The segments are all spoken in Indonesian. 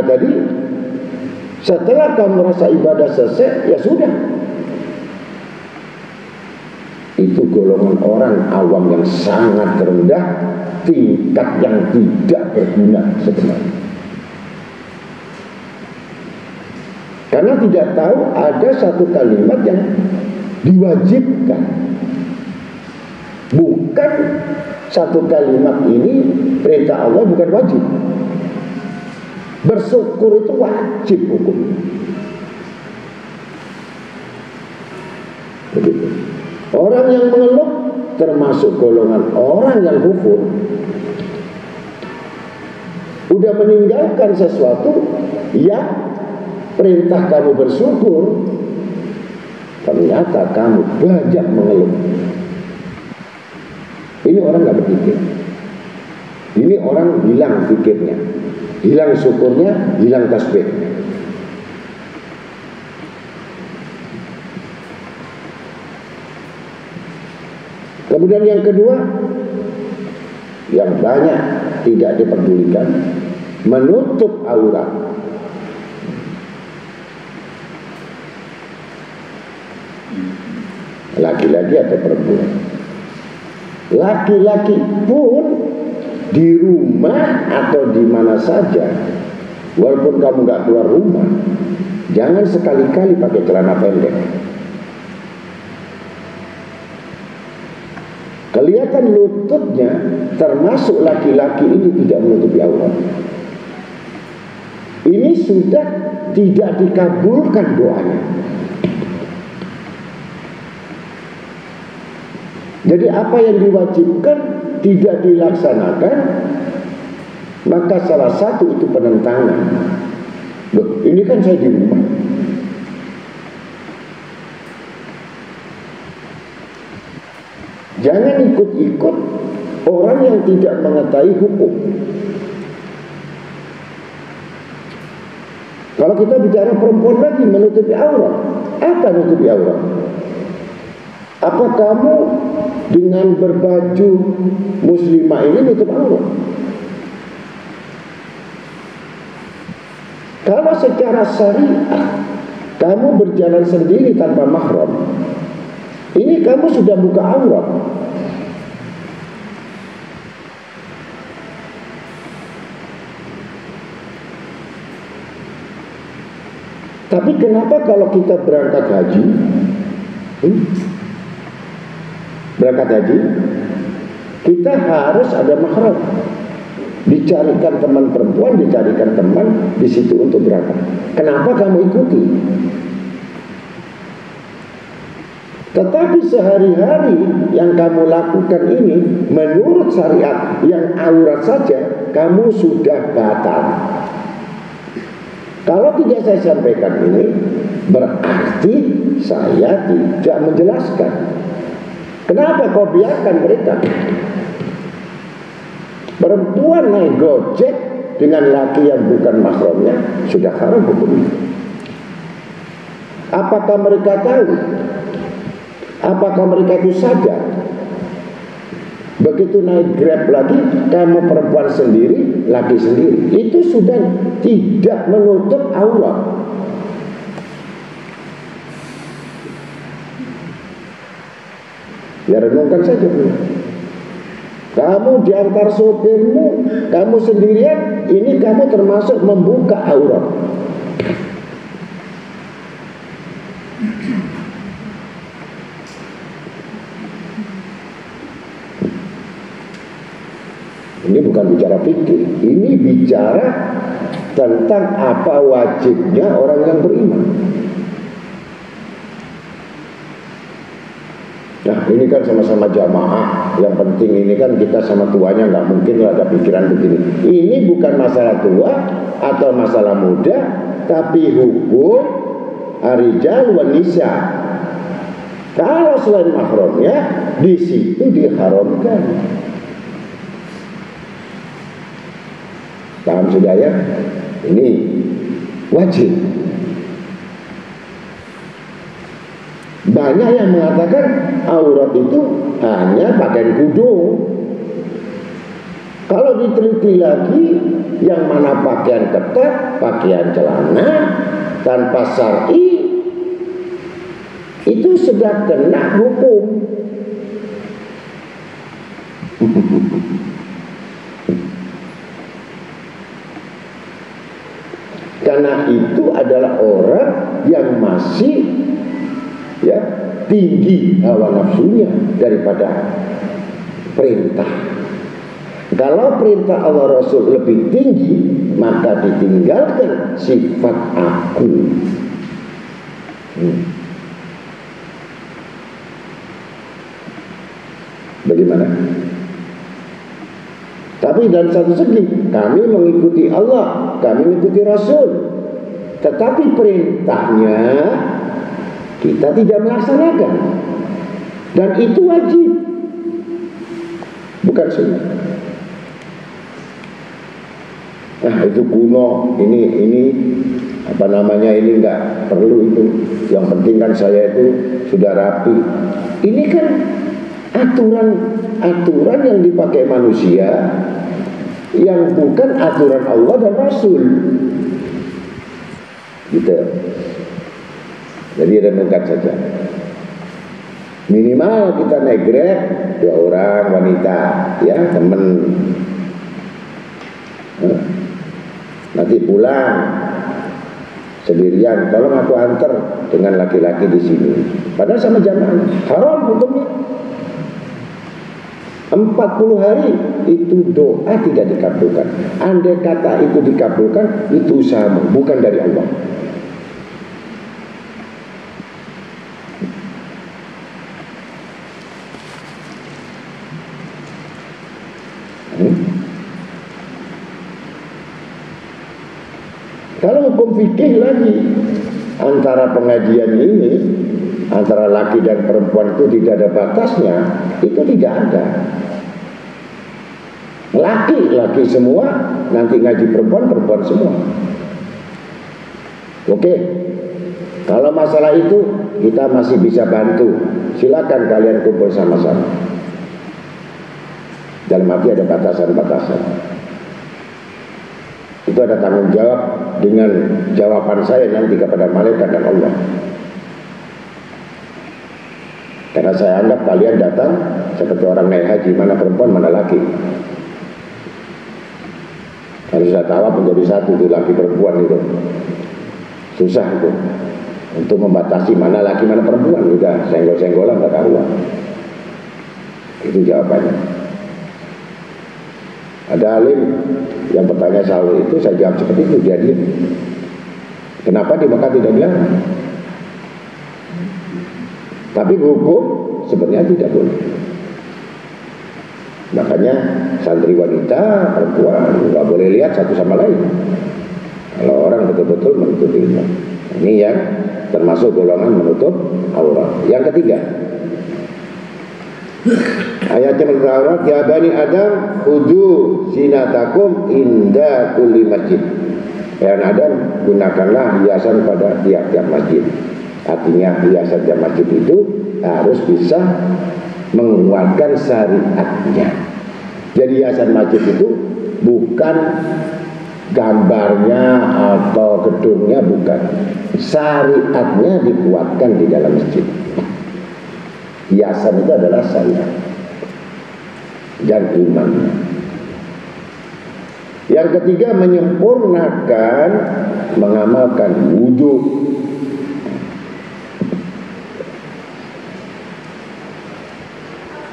Nah tadi, setelah kamu merasa ibadah selesai, ya sudah. Itu golongan orang awam yang sangat rendah, tingkat yang tidak berguna sebenarnya. Karena tidak tahu ada satu kalimat yang diwajibkan. Bukan satu kalimat ini perintah Allah, bukan wajib. Bersyukur itu wajib hukumnya. Begitu. Orang yang mengeluh termasuk golongan orang yang kufur. Udah meninggalkan sesuatu yang perintah kamu bersyukur, ternyata kamu banyak mengeluh. Ini orang gak berpikir. Ini orang hilang pikirnya, hilang syukurnya, hilang tasbihnya. Kemudian yang kedua, yang banyak tidak diperdulikan, menutup aurat. Laki-laki atau perempuan. Laki-laki pun di rumah atau di mana saja, walaupun kamu gak keluar rumah, jangan sekali-kali pakai celana pendek. Kelihatan lututnya, termasuk laki-laki ini tidak menutupi aurat. Ini sudah tidak dikabulkan doanya. Jadi apa yang diwajibkan tidak dilaksanakan, maka salah satu itu penentangan. Loh, ini kan saya di rumah. Jangan ikut-ikut orang yang tidak mengetahui hukum. Kalau kita bicara perempuan lagi menutupi aurat, apa menutupi aurat? Apa kamu dengan berbaju muslimah ini nutup aurat? Kalau secara syariat kamu berjalan sendiri tanpa mahram, ini kamu sudah buka aurat. Tapi kenapa kalau kita berangkat haji, kita harus ada mahram? Dicarikan teman perempuan, dicarikan teman di situ untuk berangkat. Kenapa kamu ikuti? Tetapi sehari-hari yang kamu lakukan ini menurut syariat yang aurat saja, kamu sudah batal. Kalau tidak saya sampaikan ini, berarti saya tidak menjelaskan. Kenapa kau biarkan mereka? Perempuan naik gojek dengan laki yang bukan mahramnya sudah haram hukumnya. Apakah mereka tahu? Apakah mereka itu sadar? Begitu naik Grab lagi, kamu perempuan sendiri, laki sendiri, itu sudah tidak menutup aurat. Ya renungkan saja. Kamu diantar sopirmu, kamu sendirian, ini kamu termasuk membuka aurat. Ini bukan bicara fikih, ini bicara tentang apa wajibnya orang yang beriman. Nah ini kan sama-sama jamaah. Yang penting ini kan kita sama tuanya, nggak mungkin ada pikiran begini. Ini bukan masalah tua atau masalah muda, tapi hukum ar-rijal wan nisa. Kalau selain mahramnya, di situ diharamkan. Paham sudah ya? Ini wajib. Banyak yang mengatakan aurat itu hanya pakaian kudung. Kalau diteliti lagi, yang mana pakaian ketat, pakaian celana tanpa syar'i itu sudah kena hukum. Karena itu adalah orang yang masih tinggi hawa nafsunya daripada perintah. Kalau perintah Allah Rasul lebih tinggi, maka ditinggalkan sifat aku. Bagaimana? Tapi dari satu segi kami mengikuti Allah, kami mengikuti Rasul, tetapi perintahnya kita tidak melaksanakan, dan itu wajib, bukan sunnah. Nah itu kuno, ini apa namanya, ini enggak perlu itu. Yang penting kan saya itu sudah rapi. Ini kan aturan yang dipakai manusia, yang bukan aturan Allah dan Rasul. Gitu. Jadi renungkan saja. Minimal kita naik Grab 2 orang wanita, ya temen. Nanti pulang sendirian, tolong aku antar dengan laki-laki di sini. Padahal sama jamaah, haram hukumnya. 40 hari itu doa tidak dikabulkan. Andai kata itu dikabulkan, itu usahamu, bukan dari Allah. Kalau hukum fikih lagi, antara pengajian ini, antara laki dan perempuan itu tidak ada batasnya, itu tidak ada. Laki semua, nanti ngaji perempuan semua. Oke, kalau masalah itu kita masih bisa bantu. Silakan kalian kumpul sama-sama. Dalam arti ada batasan-batasan. Itu ada tanggung jawab dengan jawaban saya nanti kepada malaikat dan Allah. Karena saya anggap kalian datang seperti orang naik haji, mana perempuan mana laki. Harus saya tawaf menjadi satu, itu laki perempuan itu. Susah itu untuk membatasi mana laki mana perempuan, udah senggol-senggolan gak karuan. Itu jawabannya. Ada alim yang bertanya soal itu, saya jawab seperti itu, dia diam. Kenapa di Mekah tidak dilarang? Tapi hukum sebenarnya tidak boleh. Makanya santri wanita, perempuan nggak boleh lihat satu sama lain. Kalau orang betul-betul menutup ilmu, ini yang termasuk golongan menutup aurat. Yang ketiga, ayat yang beraurat, ya bani Adam, khudhu zinatakum inda kulli masjid. Ya Adam, gunakanlah hiasan pada tiap-tiap masjid. Artinya hiasan tiap masjid itu harus bisa menguatkan syariatnya. Jadi hiasan masjid itu bukan gambarnya atau gedungnya, bukan. Syariatnya dikuatkan di dalam masjid. Hiasan itu adalah syariat dan iman. Yang ketiga, menyempurnakan, mengamalkan wudu.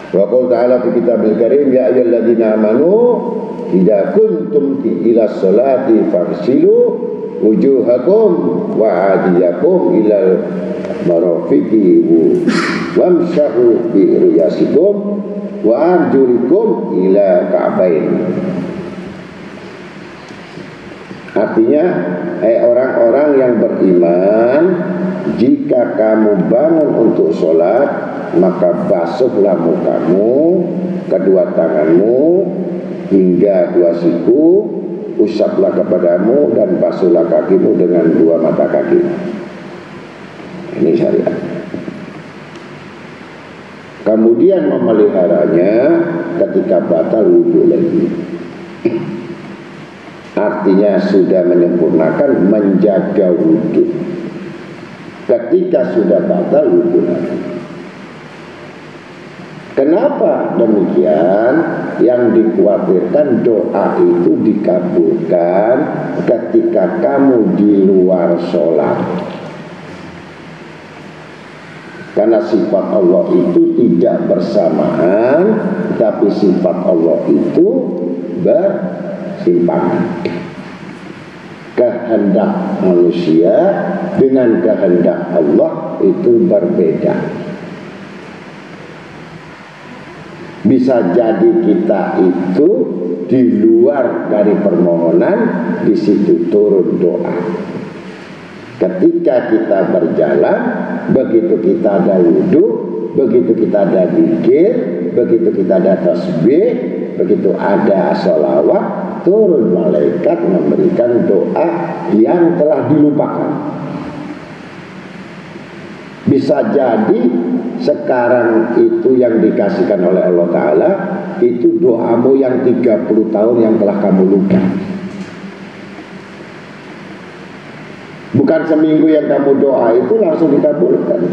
Wa qala ta'ala fi kitabil karim, ya ayyuhalladzina amanu idza kuntum ila sholati faghsilu wujuhakum wa aydiyakum ilal marafiqi wamsahu bi riyasikum wa arjulikum ila ka'bain. Artinya, orang-orang yang beriman, jika kamu bangun untuk sholat, maka basuhlah mukamu, kedua tanganmu, hingga dua siku, usaplah kepadamu, dan basuhlah kakimu dengan dua mata kaki. Ini syariat. Kemudian memeliharanya ketika batal wudhu lagi. Artinya sudah menyempurnakan, menjaga wudhu. Ketika sudah batal wudhu lagi. Kenapa demikian? Yang dikhawatirkan doa itu dikabulkan ketika kamu di luar sholat. Karena sifat Allah itu tidak bersamaan, tapi sifat Allah itu bersimpangan. Kehendak manusia dengan kehendak Allah itu berbeda. Bisa jadi kita itu di luar dari permohonan, di situ turun doa. Ketika kita berjalan, begitu kita ada wudhu, begitu kita ada zikir, begitu kita ada tasbih, begitu ada sholawat, turun malaikat memberikan doa yang telah dilupakan. Bisa jadi sekarang itu yang dikasihkan oleh Allah Ta'ala itu doamu yang 30 tahun yang telah kamu lupa. Bukan seminggu yang kamu doa itu langsung dikabulkan.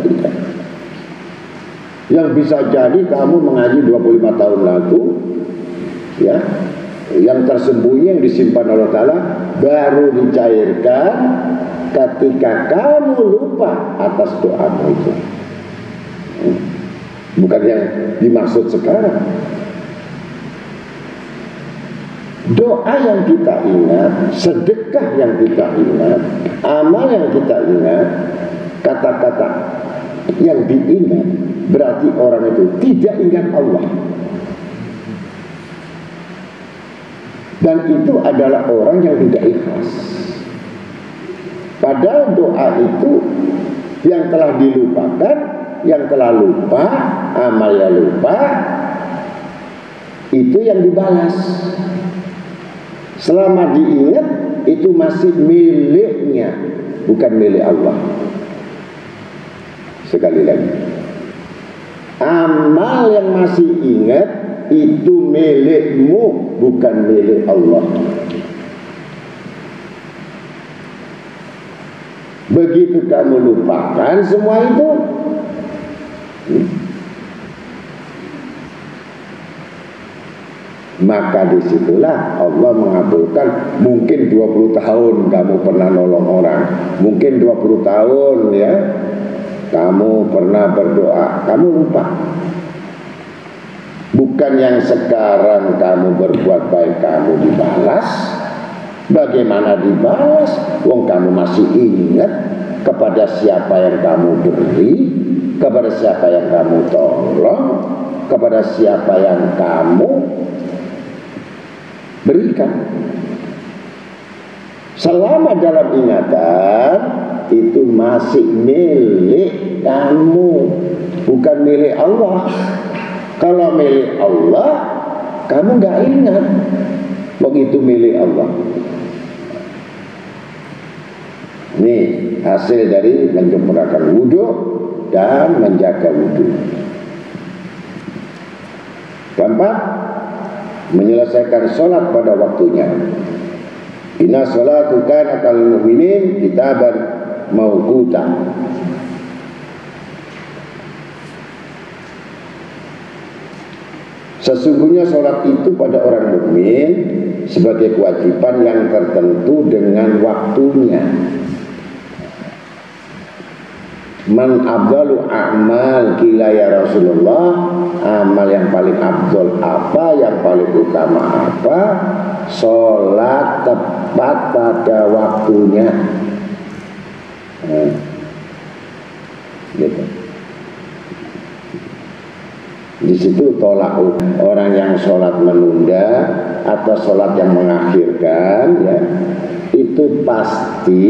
Yang bisa jadi kamu mengaji 25 tahun lalu, ya, yang tersembunyi, yang disimpan Allah Ta'ala baru dicairkan ketika kamu lupa atas doamu itu. Bukan yang dimaksud sekarang. Doa yang kita ingat, sedekah yang kita ingat, amal yang kita ingat, kata-kata yang diingat, berarti orang itu tidak ingat Allah. Dan itu adalah orang yang tidak ikhlas. Padahal doa itu yang telah dilupakan, yang telah lupa, amalnya lupa, itu yang dibalas. Selama diingat, itu masih miliknya, bukan milik Allah. Sekali lagi, amal yang masih ingat itu milikmu, bukan milik Allah. Begitu kamu lupakan semua itu, maka disitulah Allah mengabulkan. Mungkin 20 tahun kamu pernah nolong orang, mungkin 20 tahun ya kamu pernah berdoa, kamu lupa. Bukan yang sekarang kamu berbuat baik kamu dibalas. Bagaimana dibalas? Wong kamu masih ingat kepada siapa yang kamu beri, kepada siapa yang kamu tolong, kepada siapa yang kamu berikan. Selama dalam ingatan itu masih milik kamu, bukan milik Allah. Kalau milik Allah, kamu gak ingat begitu milik Allah. Ini hasil dari menyempurnakan wudhu dan menjaga wudhu. Keempat, menyelesaikan sholat pada waktunya. Inna sholatu kanat alal mu'minin kitaban mawquta. Sesungguhnya sholat itu pada orang mukmin sebagai kewajiban yang tertentu dengan waktunya. Man abdalu a'mal kila ya Rasulullah, amal yang paling abdul apa, yang paling utama apa? Sholat tepat pada waktunya. Gitu. Di situ tolak orang yang sholat menunda atau sholat yang mengakhirkan, ya, itu pasti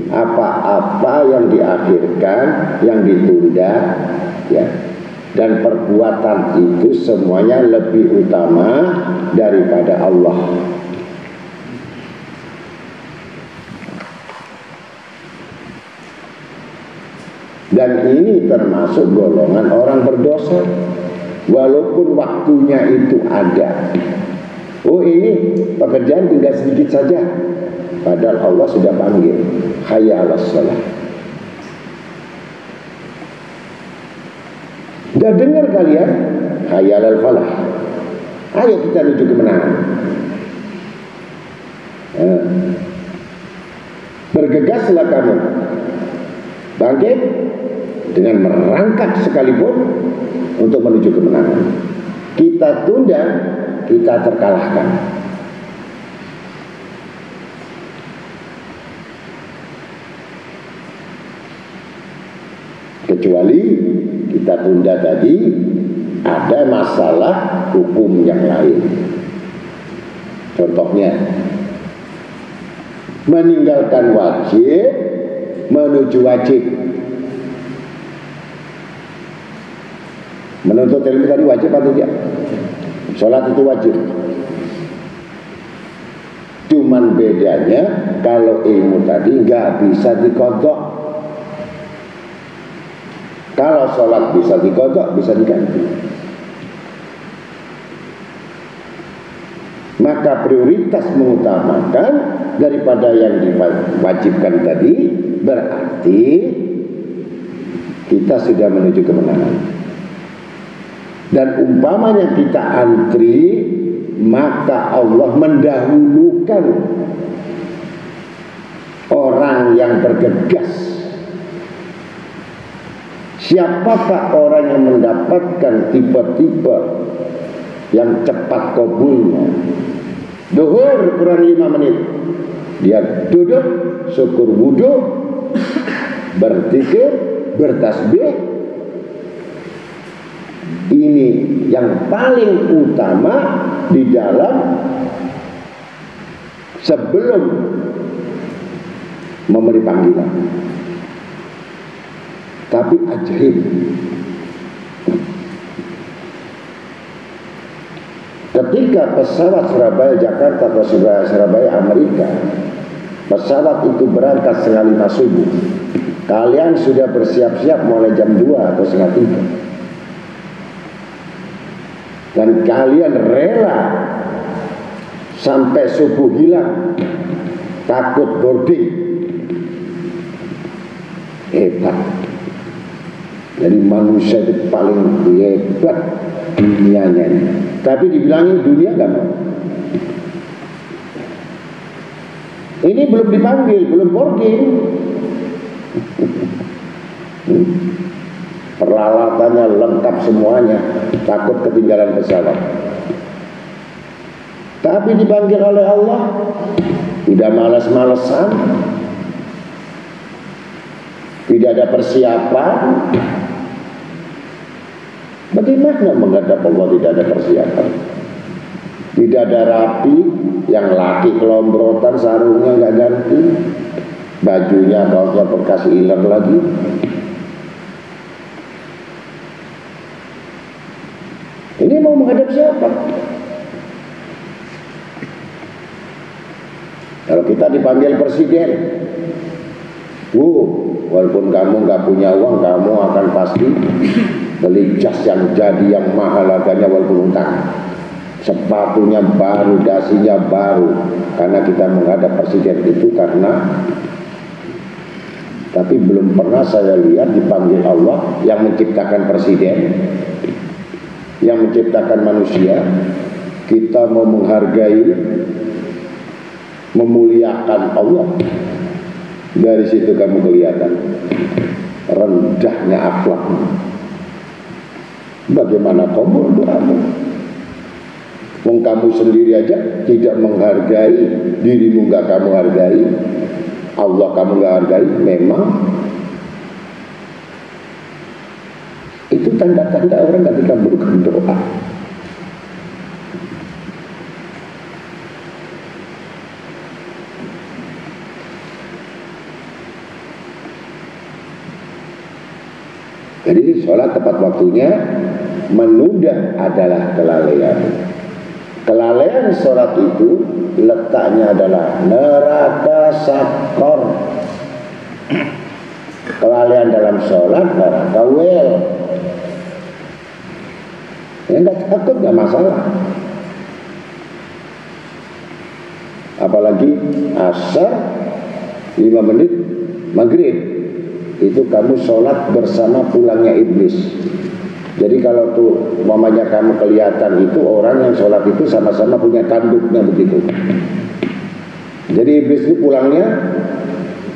apa-apa yang diakhirkan, yang ditunda, ya, dan perbuatan itu semuanya lebih utama daripada Allah. Dan ini termasuk golongan orang berdosa, walaupun waktunya itu ada, Oh ini pekerjaan tinggal sedikit saja, padahal Allah sudah panggil, hayya 'alas shalah. Gak dengar kalian, hayya 'alal falah. Ayo kita menuju kemenangan. Bergegaslah kamu, bangkit dengan merangkak sekalipun untuk menuju kemenangan. Kita tunda, kita terkalahkan. Kecuali kita tunda tadi ada masalah hukum yang lain. Contohnya meninggalkan wajib menuju wajib. Menuntut ilmu tadi wajib atau tidak? Sholat itu wajib. Cuman bedanya kalau ilmu tadi nggak bisa dikodok. Kalau sholat bisa dikodok, bisa diganti. Maka prioritas mengutamakan daripada yang diwajibkan tadi, berarti kita sudah menuju kemenangan. Dan umpamanya kita antri, maka Allah mendahulukan orang yang bergegas. Siapakah orang yang mendapatkan tipe-tipe yang cepat kabulnya? Duhur kurang 5 menit, dia duduk, syukur wudu, berzikir, bertasbih. Ini yang paling utama di dalam sebelum memberi panggilan. Tapi ajaib, ketika pesawat Surabaya Jakarta atau Surabaya Amerika, pesawat itu berangkat setengah 5 subuh, kalian sudah bersiap-siap mulai jam 2 atau setengah 3. Dan kalian rela sampai subuh hilang, takut boarding. Hebat. Jadi manusia itu paling hebat dunianya. Tapi dibilangin dunia gak mau. Ini belum dipanggil, belum boarding. Peralatannya lengkap semuanya, takut ketinggalan pesawat. Tapi dipanggil oleh Allah, tidak malas-malesan, tidak ada persiapan. Bagaimana menghadap Allah tidak ada persiapan? Tidak ada rapi, yang laki kelombrotan sarungnya nggak ganti, bajunya kaosnya bekas iler lagi. Ini mau menghadap siapa? Kalau kita dipanggil presiden, walaupun kamu nggak punya uang, kamu akan pasti beli jas yang jadi yang mahal harganya walaupun utang. Sepatunya baru, dasinya baru, karena kita menghadap presiden itu karena. Tapi belum pernah saya lihat dipanggil Allah yang menciptakan presiden, yang menciptakan manusia. Kita mau menghargai, memuliakan Allah. Dari situ kamu kelihatan rendahnya akhlak. Bagaimana kamu berdoamu? Wong kamu sendiri aja tidak menghargai dirimu, nggak kamu hargai, Allah kamu nggak hargai. Memang itu tanda-tanda orang nggak dikabulkan doa. Jadi sholat tepat waktunya, menunda adalah kelalaian. Kelalaian sholat itu letaknya adalah neraka sakor. Kelalaian dalam sholat neraka wel. Ya nggak takut, nggak masalah. Apalagi asar 5 menit maghrib, itu kamu sholat bersama pulangnya iblis. Jadi kalau tuh mamanya kamu kelihatan itu orang yang sholat itu sama-sama punya tanduknya begitu. Jadi iblis itu pulangnya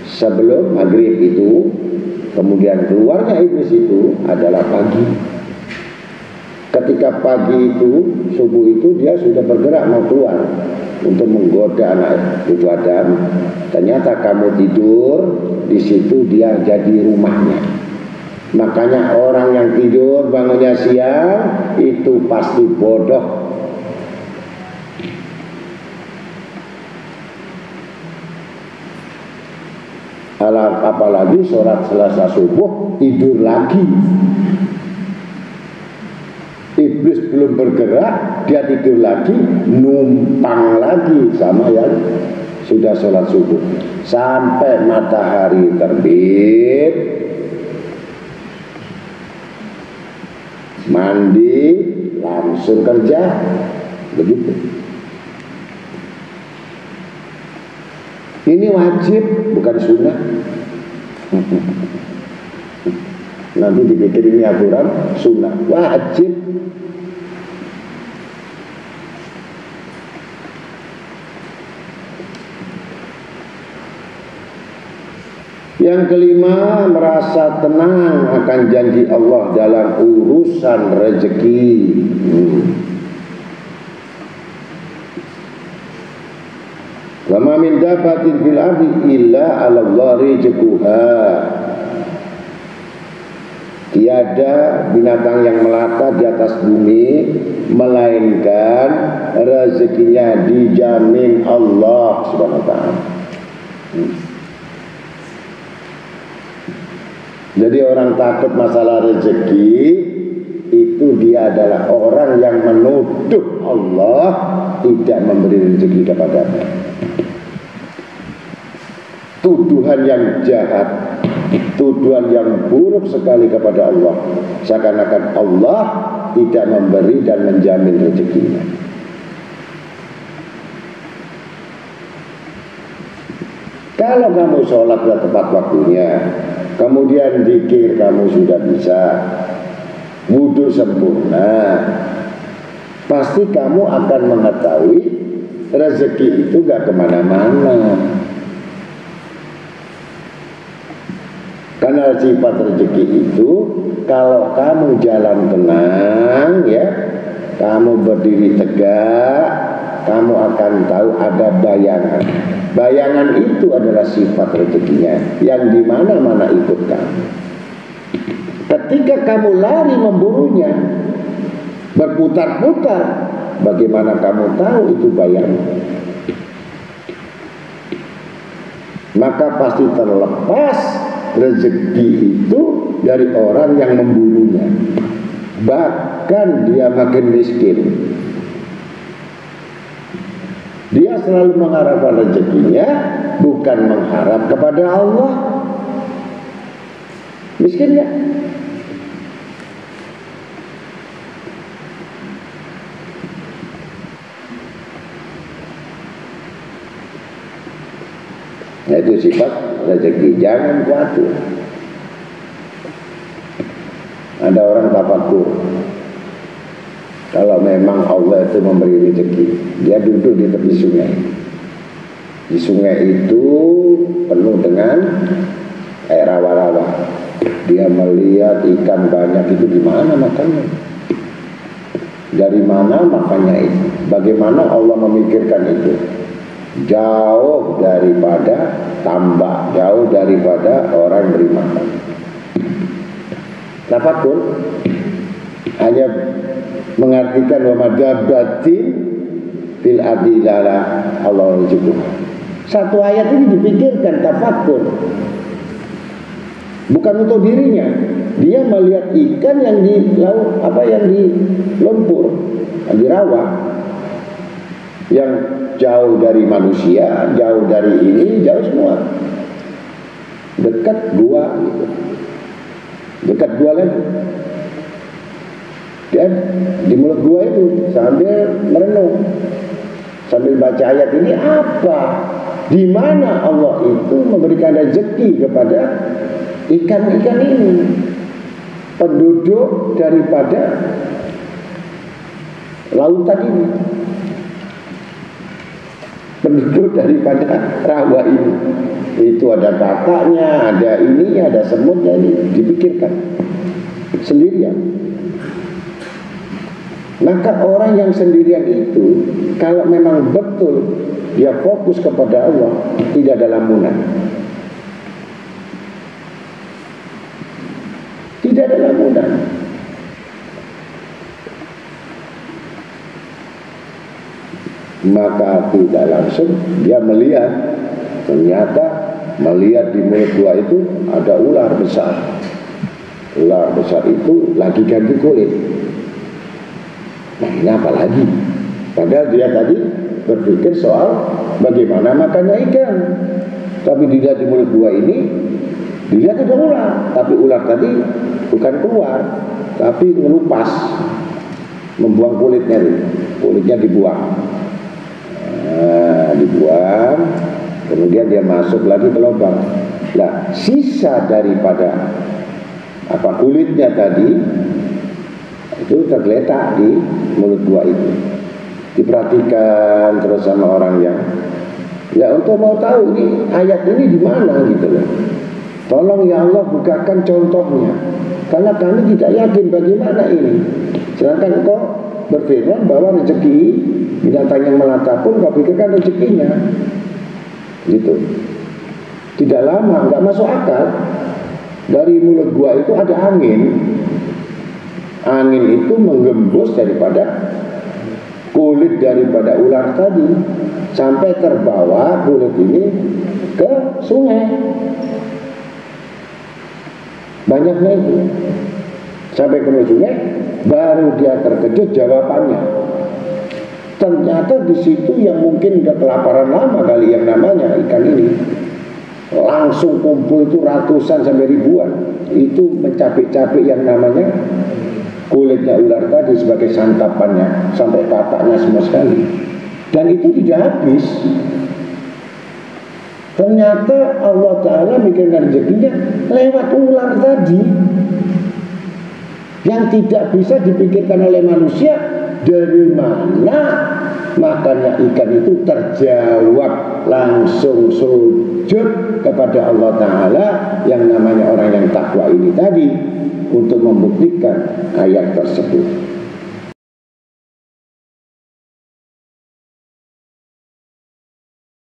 sebelum maghrib itu, kemudian keluarnya iblis itu adalah pagi. Ketika pagi itu, subuh itu dia sudah bergerak mau keluar untuk menggoda anak cucu Adam. Ternyata kamu tidur, di situ dia jadi rumahnya. Makanya orang yang tidur bangunnya siang itu pasti bodoh. Apalagi sholat Selasa subuh tidur lagi. Iblis belum bergerak, dia tidur lagi, numpang lagi sama yang sudah sholat subuh sampai matahari terbit, mandi, langsung kerja, begitu. Ini wajib, bukan sunnah. Nanti dipikir ini aturan sunnah, wajib. Yang kelima, merasa tenang akan janji Allah dalam urusan rezeki. Wa ma min dabbatin fil ardi illa 'ala Allahi rizquha. Tiada binatang yang melata di atas bumi melainkan rezekinya dijamin Allah Subhanahu wa taala. Jadi orang takut masalah rezeki itu dia adalah orang yang menuduh Allah tidak memberi rezeki kepadanya. Tuduhan yang jahat, tuduhan yang buruk sekali kepada Allah, seakan-akan Allah tidak memberi dan menjamin rezekinya. Kalau kamu sholat pada tepat waktunya, kemudian zikir kamu sudah bisa, wudu sempurna, pasti kamu akan mengetahui rezeki itu gak kemana-mana. Karena sifat rezeki itu, kalau kamu jalan tenang, ya, kamu berdiri tegak, kamu akan tahu ada bayangan. Bayangan itu adalah sifat rezekinya, yang di mana-mana ikut kamu. Ketika kamu lari memburunya, berputar-putar, bagaimana kamu tahu itu bayangan? Maka pasti terlepas rezeki itu dari orang yang memburunya. Bahkan dia makin miskin. Dia selalu mengharapkan rezekinya, bukan mengharap kepada Allah. Miskin ya? Nah, itu sifat rezeki. Jangan khawatir. Ada orang tafakur, kalau memang Allah itu memberi rezeki, dia duduk di tepi sungai. Di sungai itu penuh dengan air rawa-rawa. Dia melihat ikan banyak, itu di mana makannya? Dari mana makannya itu? Bagaimana Allah memikirkan itu? Jauh daripada tambak, jauh daripada orang beri makan. Tafakur hanya mengartikan wa madabbatin fil ardi lala Allah rizquha. Satu ayat ini dipikirkan, tafakur. Bukan untuk dirinya. Dia melihat ikan yang di laut, yang di lumpur, yang di rawa, yang jauh dari manusia, jauh dari ini, jauh semua. Dekat gua gitu. Dekat gua lagi. Dan di mulut gua itu sambil merenung, sambil baca ayat ini apa? Di mana Allah itu memberikan rezeki kepada ikan-ikan ini, penduduk daripada lautan ini, penduduk daripada rawa ini. Itu ada kakaknya, ada ini, ada semutnya, ini dipikirkan sendirian. Maka orang yang sendirian itu, kalau memang betul dia fokus kepada Allah, tidak ada lamunan, tidak ada lamunan. Maka tidak langsung dia melihat, ternyata melihat di mulut gua itu ada ular besar. Ular besar itu lagi ganti kulit. Nah, ini apa lagi? Padahal dia tadi berpikir soal bagaimana makannya ikan. Tapi dilihat di mulut gua ini, dilihat ada ular. Tapi ular tadi bukan keluar, tapi ngelupas, membuang kulitnya. Kulitnya dibuang. Nah, dibuang. Kemudian dia masuk lagi ke lubang. Nah, sisa daripada kulitnya tadi itu tergeletak di mulut gua itu. Diperhatikan terus sama orang yang untuk mau tahu ini ayat ini di mana gitu loh. Tolong ya Allah bukakan contohnya, karena kami tidak yakin bagaimana ini. Sedangkan engkau berfirman bahwa rezeki binatang yang melata pun kau pikirkan rezekinya, gitu. Tidak lama, nggak masuk akal. Dari mulut gua itu ada angin. Angin itu menggembus daripada kulit daripada ular tadi sampai terbawa kulit ini ke sungai. Banyaknya itu sampai ke sungai, baru dia terkejut jawabannya. Ternyata di situ yang mungkin udah kelaparan lama kali yang namanya ikan ini, langsung kumpul itu ratusan sampai ribuan. Itu mencapik-capik yang namanya kulitnya ular tadi sebagai santapannya, sampai pataknya semua sekali. Dan itu tidak habis. Ternyata Allah Ta'ala mikirkan rezekinya lewat ular tadi, yang tidak bisa dipikirkan oleh manusia. Dari mana makannya ikan itu terjawab, langsung sujud kepada Allah Ta'ala yang namanya orang yang takwa ini tadi, untuk membuktikan ayat tersebut.